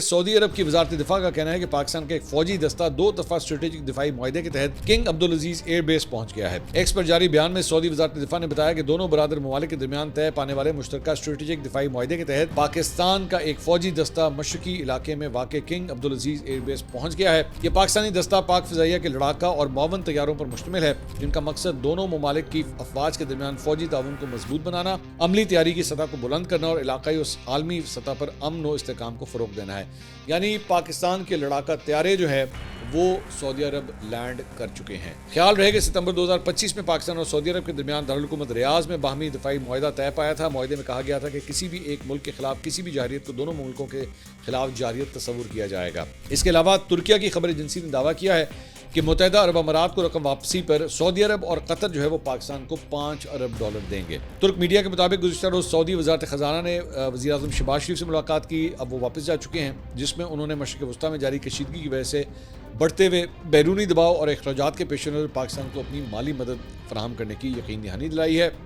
سعودی عرب کی وزارت دفاع کا کہنا ہے کہ پاکستان کا ایک فوجی دستہ دو طرفہ اسٹریٹجک دفاعی معاہدے کے تحت کنگ عبدالعزیز ایئر بیس پہنچ گیا ہے۔ ایکس پر جاری بیان میں سعودی وزارت دفاع نے بتایا کہ دونوں برادر ممالک کے درمیان طے پانے والے مشترکہ اسٹریٹجک دفاعی معاہدے کے تحت پاکستان کا ایک فوجی دستہ مشرقی علاقے میں واقع کنگ عبدالعزیز ایئر بیس پہنچ گیا ہے۔ یہ پاکستانی دستہ پاک فضائیہ کے لڑاکا اور معاون طیاروں پر مشتمل ہے، جن کا مقصد دونوں ممالک کی افواج کے درمیان فوجی تعاون کو مضبوط بنانا، عملی تیاری کی سطح کو بلند کرنا اور علاقائی اور عالمی سطح پر امن و استحکام کو فروغ دینا ہے۔ یعنی پاکستان کے لڑاکا طیارے جو ہے وہ سعودی عرب لینڈ کر چکے ہیں۔ خیال رہے کہ ستمبر 2025 میں پاکستان اور سعودی عرب کے درمیان دارالحکومت ریاض میں باہمی دفاعی معاہدہ طے پایا تھا۔ معاہدے میں کہا گیا تھا کہ کسی بھی ایک ملک کے خلاف کسی بھی جارحیت کو دونوں ملکوں کے خلاف جارحیت تصور کیا جائے گا۔ اس کے علاوہ ترکیہ کی خبر ایجنسی نے دعویٰ کیا ہے کہ متحدہ عرب امارات کو رقم واپسی پر سعودی عرب اور قطر جو ہے وہ پاکستان کو $5 ارب دیں گے۔ ترک میڈیا کے مطابق گزشتہ روز سعودی وزارت خزانہ نے وزیر اعظم شہباز شریف سے ملاقات کی۔ اب وہ واپس جا چکے ہیں، جس میں انہوں نے مشرق وسطیٰ میں جاری کشیدگی کی وجہ سے بڑھتے ہوئے بیرونی دباؤ اور اخراجات کے پیش نظر پاکستان کو اپنی مالی مدد فراہم کرنے کی یقین دہانی دلائی ہے۔